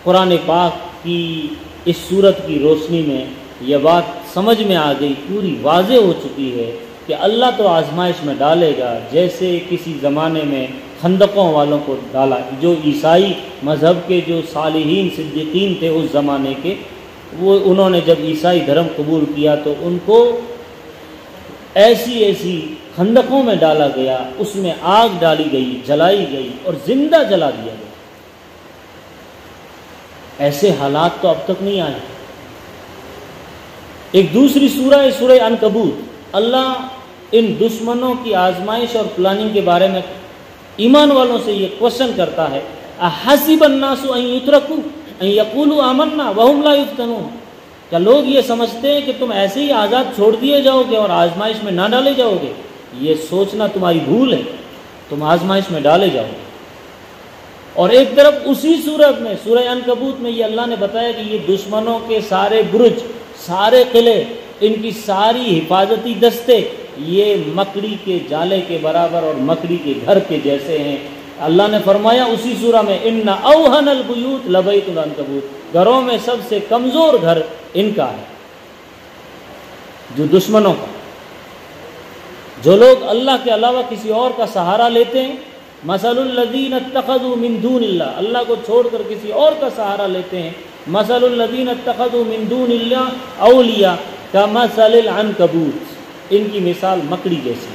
قرآن پاک کی اس صورت کی روشنی میں یہ بات سمجھ میں آ گئی، پوری واضح ہو چکی ہے کہ اللہ تو آزمائش میں ڈالے گا، جیسے کسی زمانے میں خندقوں والوں کو ڈالا، جو عیسائی مذہب کے جو صالحین صدیقین تھے اس زمانے کے، وہ انہوں نے جب عیسائی دھرم قبول کیا تو ان کو ایسی خندقوں میں ڈالا گیا، اس میں آگ ڈالی گئی، جلائی گئی اور زندہ جلا دیا گیا۔ ایسے حالات تو اب تک نہیں آئے۔ ایک دوسری سورہ ہے سورہ عنکبوت، اللہ ان دشمنوں کی آزمائش اور پلاننگ کے بارے میں ایمان والوں سے یہ کوشچن کرتا ہے، احسب الناس ان یترکوا ان یقولوا آمنا وهم لا یفتنون، کیا لوگ یہ سمجھتے ہیں کہ تم ایسے ہی آزاد چھوڑ دیے جاؤ گے اور آزمائش میں نہ ڈالے جاؤ گے؟ یہ سوچنا تمہاری بھول ہے، تم آزمائش میں ڈالے جاؤ گے۔ اور ایک طرف اسی صورت میں سورہ عنکبوت میں یہ اللہ نے بتایا کہ یہ دشمنوں کے سارے برج، سارے قلعے، ان کی ساری حفاظتی دستے یہ مکڑی کے جالے کے برابر اور مکڑی کے گھر کے جیسے ہیں۔ اللہ نے فرمایا اسی سورہ میں ان اوہن البیوت لبیت العنکبوت، گھروں میں سب سے کمزور گھر ان کا ہے، جو دشمنوں کا۔ جو لوگ اللہ کے علاوہ کسی اور کا سہارا لیتے ہیں، مثل الذین اتخذوا من دون اللہ، اللہ کو چھوڑ کر کسی اور کا سہارا لیتے ہیں، مثل الذین اتخذوا من دون اللہ اولیاء کمثل العنکبوت، ان کی مثال مکڑی جیسی،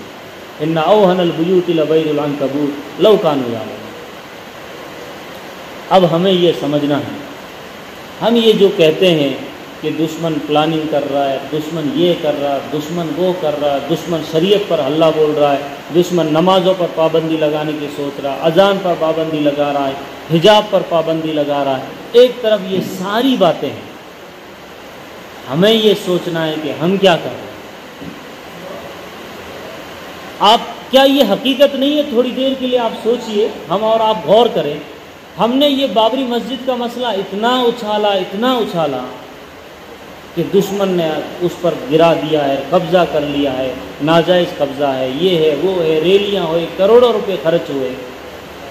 ان اوہن البیوت لبیت العنکبوت لو کانوا یعلمون۔ اب ہمیں یہ سمجھنا ہے، ہم یہ جو کہتے ہیں کہ دشمن پلاننگ کر رہا ہے، دشمن یہ کر رہا ہے، دشمن وہ کر رہا ہے، دشمن شریعت پر حلہ بول رہا ہے، دشمن نمازوں پر پابندی لگانے کی سوچ رہا ہے، اذان پر پابندی لگا رہا ہے، حجاب پر پابندی لگا رہا ہے، ایک طرف یہ ساری باتیں ہیں، ہمیں یہ سوچنا ہے کہ ہم کیا کر رہے ہیں۔ آپ کیا یہ حقیقت نہیں ہے؟ تھوڑی دیر کے لیے آپ سوچئے، ہم اور آپ غور کریں، ہم نے یہ بابری مسجد کا مسئلہ اتنا اچھالا کہ دشمن نے اس پر گرا دیا ہے، قبضہ کر لیا ہے، ناجائز قبضہ ہے، یہ ہے وہ ہے، ریلیاں ہوئے، کروڑوں روپے خرچ ہوئے،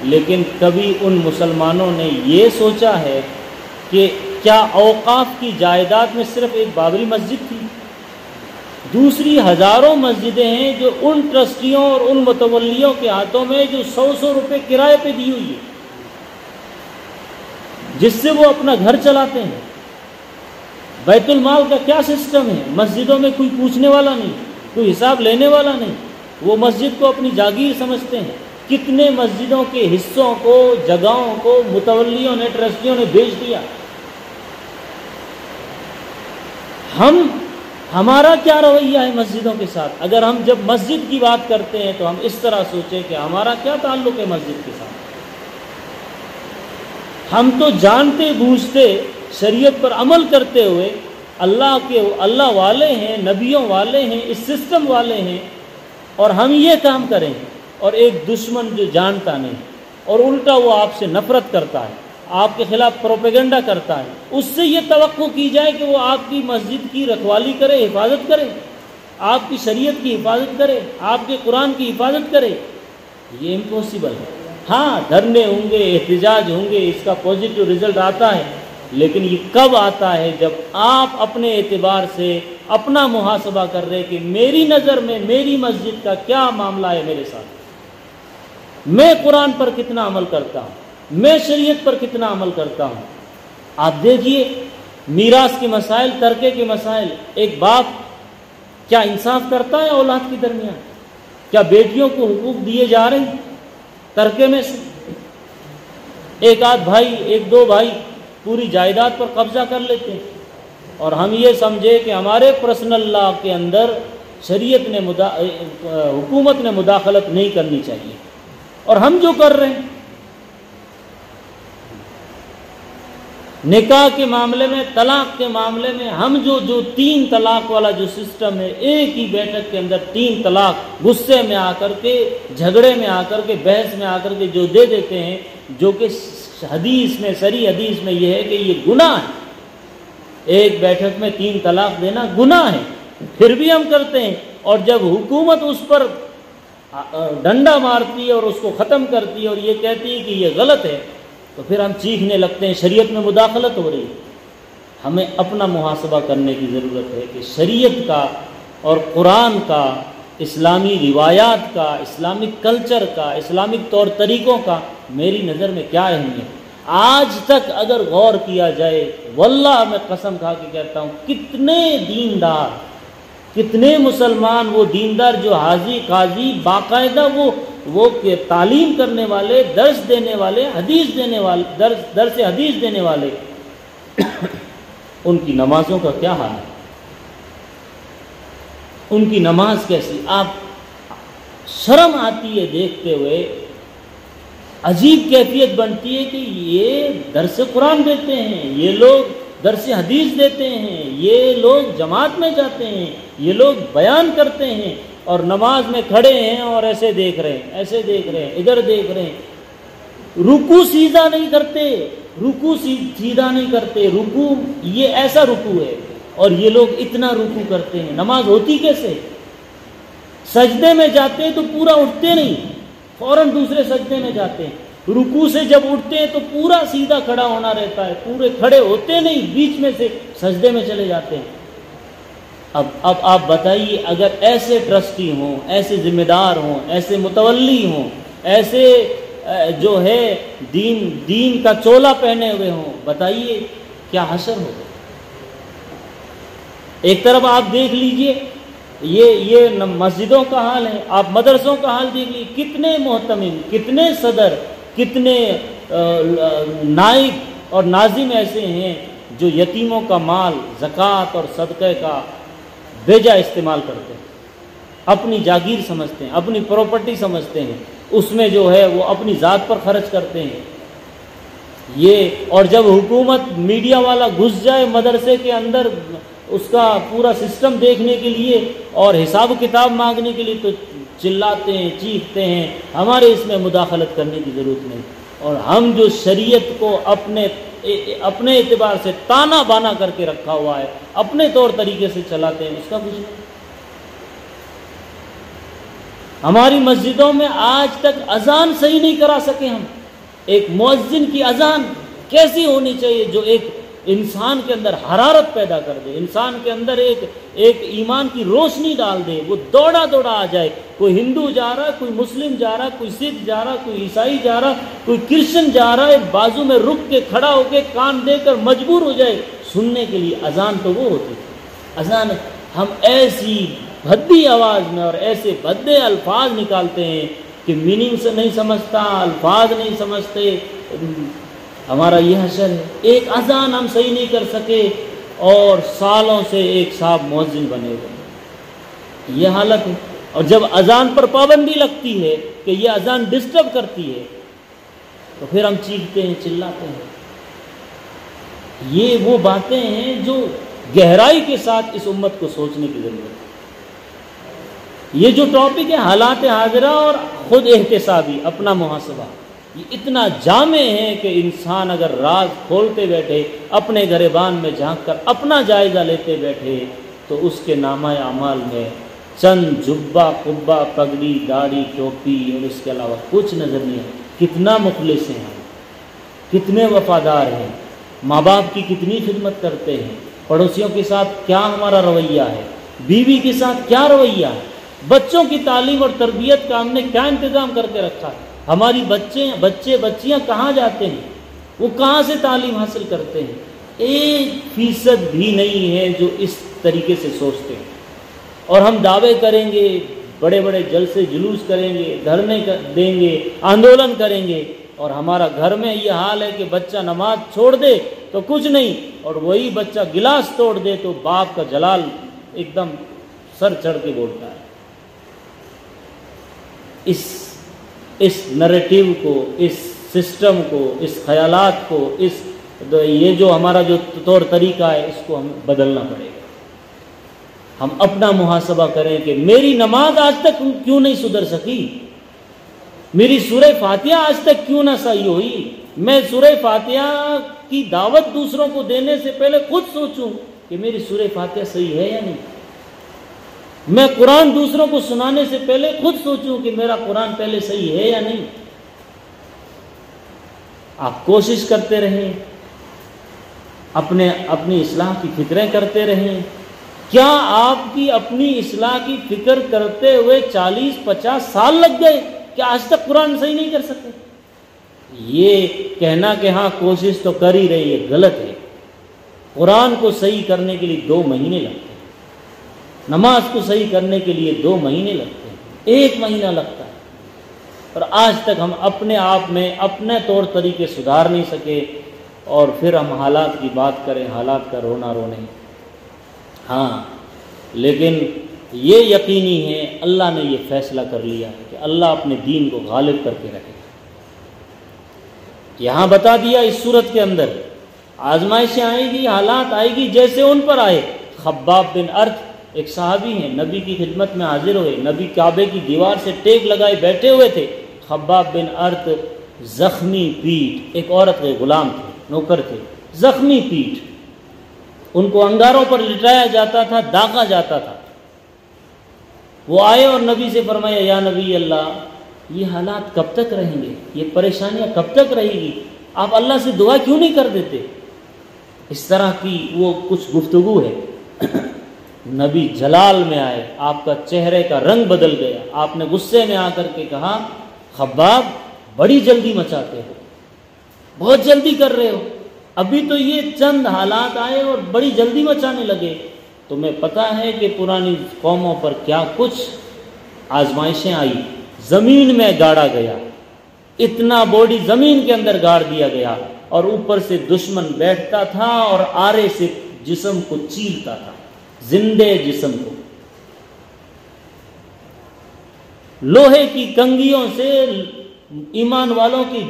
لیکن کبھی ان مسلمانوں نے یہ سوچا ہے کہ کیا اوقاف کی جائیداد میں صرف ایک بابری مسجد تھی؟ دوسری ہزاروں مسجدیں ہیں جو ان ٹرسٹیوں اور ان متولیوں کے ہاتھوں میں جو 100 روپے کرائے پہ دی ہوئی ہے، جس سے وہ اپنا گھر چلاتے ہیں۔ بیت المال کا کیا سسٹم ہے؟ مسجدوں میں کوئی پوچھنے والا نہیں، کوئی حساب لینے والا نہیں، وہ مسجد کو اپنی جاگیر سمجھتے ہیں۔ کتنے مسجدوں کے حصوں کو، جگہوں کو متولیوں نے، ٹرسٹیوں نے بیچ دیا۔ ہمارا کیا رویہ ہے مسجدوں کے ساتھ؟ اگر ہم جب مسجد کی بات کرتے ہیں تو ہم اس طرح سوچیں کہ ہمارا کیا تعلق ہے مسجد کے ساتھ؟ ہم تو جانتے بوجھتے شریعت پر عمل کرتے ہوئے اللہ والے ہیں، نبیوں والے ہیں، اس سسٹم والے ہیں، اور ہم یہ کام کریں، اور ایک دشمن جو جانتا نہیں اور الٹا وہ آپ سے نفرت کرتا ہے، آپ کے خلاف پروپیگنڈا کرتا ہے، اس سے یہ توقع کی جائے کہ وہ آپ کی مسجد کی رکھوالی کرے، حفاظت کرے، آپ کی شریعت کی حفاظت کرے، آپ کے قرآن کی حفاظت کرے، یہ امپوسیبل ہے۔ ہاں دھرنے ہوں گے، احتجاج ہوں گے، اس کا پازیٹیو رزلٹ آتا ہے، لیکن یہ کب آتا ہے؟ جب آپ اپنے اعتبار سے اپنا محاسبہ کر رہے کہ میری نظر میں میری مسجد کا کیا معاملہ ہے میرے ساتھ، میں قرآن پر کتنا عمل کرتا ہوں، میں شریعت پر کتنا عمل کرتا ہوں۔ آپ دیکھیے میراث کے مسائل، ترکے کے مسائل، ایک باپ کیا انصاف کرتا ہے اولاد کے درمیان؟ کیا بیٹیوں کو حقوق دیے جا رہے ہیں ترکے میں سے؟ ایک آدھ بھائی، ایک دو بھائی پوری جائیداد پر قبضہ کر لیتے ہیں، اور ہم یہ سمجھے کہ ہمارے پرسنل لا کے اندر شریعت نے حکومت نے مداخلت نہیں کرنی چاہیے، اور ہم جو کر رہے ہیں نکاح کے معاملے میں، طلاق کے معاملے میں، ہم جو 3 طلاق والا جو سسٹم ہے، ایک ہی بیٹھک کے اندر 3 طلاق غصے میں آ کر کے، جھگڑے میں آ کر کے، بحث میں آ کر کے جو دے دیتے ہیں، جو کہ حدیث میں، صریح حدیث میں یہ ہے کہ یہ گناہ ہے، ایک بیٹھک میں 3 طلاق دینا گناہ ہے، پھر بھی ہم کرتے ہیں، اور جب حکومت اس پر ڈنڈا مارتی ہے اور اس کو ختم کرتی ہے اور یہ کہتی ہے کہ یہ غلط ہے، تو پھر ہم چیخنے لگتے ہیں شریعت میں مداخلت ہو رہی ہے۔ ہمیں اپنا محاسبہ کرنے کی ضرورت ہے کہ شریعت کا اور قرآن کا، اسلامی روایات کا، اسلامک کلچر کا، اسلامک طور طریقوں کا میری نظر میں کیا اہمیت۔ آج تک اگر غور کیا جائے، واللہ میں قسم کھا کے کہتا ہوں، کتنے دیندار، کتنے مسلمان وہ دیندار جو حاجی قاضی باقاعدہ وہ تعلیم کرنے والے، درس دینے والے، حدیث دینے والے، درس حدیث دینے والے، ان کی نمازوں کا کیا حال ہے؟ ان کی نماز کیسی؟ آپ شرم آتی ہے دیکھتے ہوئے، عجیب کیفیت بنتی ہے کہ یہ درس قرآن دیتے ہیں، یہ لوگ درس حدیث دیتے ہیں، یہ لوگ جماعت میں جاتے ہیں، یہ لوگ بیان کرتے ہیں، اور نماز میں کھڑے ہیں اور ایسے دیکھ رہے ہیں، ایسے دیکھ رہے ہیں، ادھر دیکھ رہے ہیں، رکوع سیدھا نہیں کرتے، رکوع سیدھا نہیں کرتے، رکوع یہ ایسا رکوع ہے، اور یہ لوگ اتنا رکوع کرتے ہیں۔ نماز ہوتی کیسے؟ سجدے میں جاتے ہیں تو پورا اٹھتے نہیں، فوراً دوسرے سجدے میں جاتے ہیں، رکوع سے جب اٹھتے ہیں تو پورا سیدھا کھڑا ہونا رہتا ہے، پورے کھڑے ہوتے نہیں، بیچ میں سے سجدے میں چلے جاتے ہیں۔ اب آپ بتائیے، اگر ایسے ٹرسٹی ہوں، ایسے ذمہ دار ہوں، ایسے متولی ہوں، ایسے جو ہے دین کا چولا پہنے ہوئے ہوں، بتائیے کیا حشر ہوگا۔ ایک طرف آپ دیکھ لیجئے یہ مسجدوں کا حال ہے، آپ مدرسوں کا حال دیکھ لیجئے، کتنے محتمم، کتنے صدر، کتنے نائب اور ناظم ایسے ہیں جو یتیموں کا مال، زکوٰۃ اور صدقے کا بیجا استعمال کرتے ہیں، اپنی جاگیر سمجھتے ہیں، اپنی پراپرٹی سمجھتے ہیں، اس میں جو ہے وہ اپنی ذات پر خرچ کرتے ہیں۔ یہ اور جب حکومت میڈیا والا گھس جائے مدرسے کے اندر اس کا پورا سسٹم دیکھنے کے لیے اور حساب کتاب مانگنے کے لیے، تو چلاتے ہیں، چیختے ہیں، ہمارے اس میں مداخلت کرنے کی ضرورت نہیں۔ اور ہم جو شریعت کو اپنے اعتبار سے تانا بانا کر کے رکھا ہوا ہے، اپنے طور طریقے سے چلاتے ہیں، اس کا کچھ نہیں۔ ہماری مسجدوں میں آج تک اذان صحیح نہیں کرا سکے ہم۔ ایک مؤذن کی اذان کیسی ہونی چاہیے جو ایک انسان کے اندر حرارت پیدا کر دے، انسان کے اندر ایک ایمان کی روشنی ڈال دے، وہ دوڑا آ جائے، کوئی ہندو جا رہا، کوئی مسلم جا رہا، کوئی سکھ جا رہا، کوئی عیسائی جا رہا، کوئی کرسچن جا رہا ہے، بازو میں رک کے کھڑا ہو کے کان دے کر مجبور ہو جائے سننے کے لیے۔ اذان تو وہ ہوتی ہے، اذان ہم ایسی بھدی آواز میں اور ایسے بھدے الفاظ نکالتے ہیں کہ میننگ سے نہیں سمجھتا، الفاظ نہیں سمجھتے۔ ہمارا یہ حشر ہے، ایک اذان ہم صحیح نہیں کر سکے اور سالوں سے ایک صاحب مؤذن بنے ہوئے، یہ حالت ہے۔ اور جب اذان پر پابندی لگتی ہے کہ یہ اذان ڈسٹرب کرتی ہے، تو پھر ہم چیختے ہیں، چلاتے ہیں۔ یہ وہ باتیں ہیں جو گہرائی کے ساتھ اس امت کو سوچنے کی ضرورت ہے۔ یہ جو ٹاپک ہے حالات حاضرہ اور خود احتسابی، اپنا محاسبہ، یہ اتنا جامع ہے کہ انسان اگر راز کھولتے بیٹھے، اپنے گریبان میں جھانک کر اپنا جائزہ لیتے بیٹھے، تو اس کے نامہ اعمال میں چند جبہ، قبہ، پگڑی، داڑھی، ٹوپی اور اس کے علاوہ کچھ نظر نہیں ہے۔ کتنا مخلص ہیں ہم، کتنے وفادار ہیں، ماں باپ کی کتنی خدمت کرتے ہیں، پڑوسیوں کے ساتھ کیا ہمارا رویہ ہے، بیوی کے ساتھ کیا رویہ ہے، بچوں کی تعلیم اور تربیت کا ہم نے کیا انتظام کر کے رکھا ہے، ہماری بچیاں کہاں جاتے ہیں، وہ کہاں سے تعلیم حاصل کرتے ہیں۔ 1% بھی نہیں ہے جو اس طریقے سے سوچتے ہیں۔ اور ہم دعوے کریں گے، بڑے بڑے جلسے جلوس کریں گے، دھرنے دیں گے، آندولن کریں گے، اور ہمارا گھر میں یہ حال ہے کہ بچہ نماز چھوڑ دے تو کچھ نہیں، اور وہی بچہ گلاس توڑ دے تو باپ کا جلال ایک دم سر چڑھ کے بولتا ہے۔ اس نریٹیو کو، اس سسٹم کو، اس خیالات کو، یہ جو ہمارا جو طور طریقہ ہے، اس کو ہمیں بدلنا پڑے گا۔ ہم اپنا محاسبہ کریں کہ میری نماز آج تک کیوں نہیں سدھر سکی، میری سورہ فاتحہ آج تک کیوں نہ صحیح ہوئی۔ میں سورہ فاتحہ کی دعوت دوسروں کو دینے سے پہلے خود سوچوں کہ میری سورہ فاتحہ صحیح ہے یا نہیں۔ میں قرآن دوسروں کو سنانے سے پہلے خود سوچوں کہ میرا قرآن پہلے صحیح ہے یا نہیں۔ آپ کوشش کرتے رہیں، اپنی اصلاح کی فکریں کرتے رہیں۔ کیا آپ کی اپنی اصلاح کی فکر کرتے ہوئے 40-50 سال لگ گئے؟ کیا آج تک قرآن صحیح نہیں کر سکے؟ یہ کہنا کہ ہاں کوشش تو کر ہی رہی ہے، غلط ہے۔ قرآن کو صحیح کرنے کے لیے 2 مہینے لگتے ہیں، نماز کو صحیح کرنے کے لیے 2 مہینے لگتے ہیں، 1 مہینہ لگتا ہے، اور آج تک ہم اپنے آپ میں اپنے طور طریقے سدھار نہیں سکے، اور پھر ہم حالات کی بات کریں، حالات کا رونا رونے۔ ہاں لیکن یہ یقینی ہے اللہ نے یہ فیصلہ کر لیا کہ اللہ اپنے دین کو غالب کر کے رکھے۔ یہاں بتا دیا اس صورت کے اندر آزمائشیں آئیں گی، حالات آئے گی جیسے ان پر آئے۔ خباب بن ارت ایک صحابی ہیں، نبی کی خدمت میں حاضر ہوئے، نبی کعبے کی دیوار سے ٹیک لگائے بیٹھے ہوئے تھے۔ خباب بن ارت زخمی پیٹھ، ایک عورت کے غلام تھے، نوکر تھے، زخمی پیٹھ، ان کو انگاروں پر لٹایا جاتا تھا، داغا جاتا تھا۔ وہ آئے اور نبی سے فرمایا، یا نبی اللہ، یہ حالات کب تک رہیں گے؟ یہ پریشانیاں کب تک رہے گی؟ آپ اللہ سے دعا کیوں نہیں کر دیتے؟ اس طرح کی وہ کچھ گفتگو ہے۔ نبی جلال میں آئے، آپ کا چہرے کا رنگ بدل گیا، آپ نے غصے میں آ کر کے کہا، خباب بڑی جلدی مچاتے ہو، بہت جلدی کر رہے ہو، ابھی تو یہ چند حالات آئے اور بڑی جلدی مچانے لگے۔ تمہیں پتہ ہے کہ پرانی قوموں پر کیا کچھ آزمائشیں آئی، زمین میں گاڑا گیا، اتنا بوڈی زمین کے اندر گاڑ دیا گیا، اور اوپر سے دشمن بیٹھتا تھا اور آرے سے جسم کو چیرتا تھا، زندے جسم کو لوہے کی کنگھیوں سے ایمان والوں کی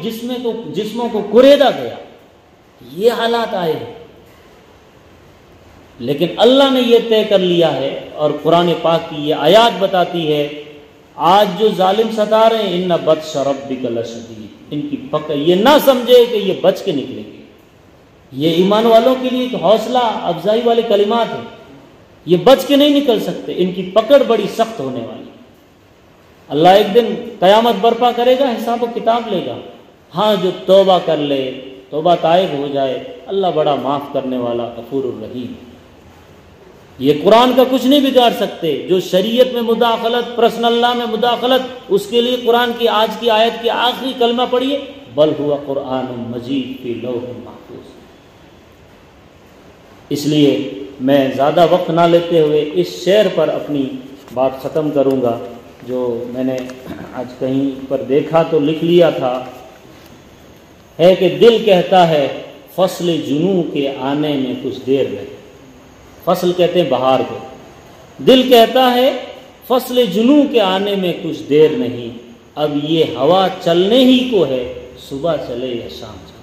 جسموں کو کریدا گیا۔ یہ حالات آئے، لیکن اللہ نے یہ طے کر لیا ہے، اور قرآن پاک کی یہ آیات بتاتی ہے، آج جو ظالم ستا رہے ہیں، ان بطش ربک لشدید، ان کی پکڑ، یہ نہ سمجھے کہ یہ بچ کے نکلیں گے۔ یہ ایمان والوں کے لیے ایک حوصلہ افزائی والے کلمات ہیں، یہ بچ کے نہیں نکل سکتے، ان کی پکڑ بڑی سخت ہونے والی۔ اللہ ایک دن قیامت برپا کرے گا، حساب و کتاب لے گا۔ ہاں جو توبہ کر لے، توبہ طائب ہو جائے، اللہ بڑا معاف کرنے والا غفور الرحیم۔ یہ قرآن کا کچھ نہیں بگاڑ سکتے۔ جو شریعت میں مداخلت، پرسنل اللہ میں مداخلت، اس کے لیے قرآن کی آج کی آیت کی آخری کلمہ پڑھیے، بل ہوا قرآن مجید فی لوح محفوظ۔ اس لیے میں زیادہ وقت نہ لیتے ہوئے اس شعر پر اپنی بات ختم کروں گا، جو میں نے آج کہیں پر دیکھا تو لکھ لیا تھا، ہے کہ دل کہتا ہے فصل جنوں کے آنے میں کچھ دیر نہیں۔ فصل کہتے ہیں بہار کو، دل کہتا ہے فصل جنوں کے آنے میں کچھ دیر نہیں، اب یہ ہوا چلنے ہی کو ہے، صبح چلے یا شام چلے۔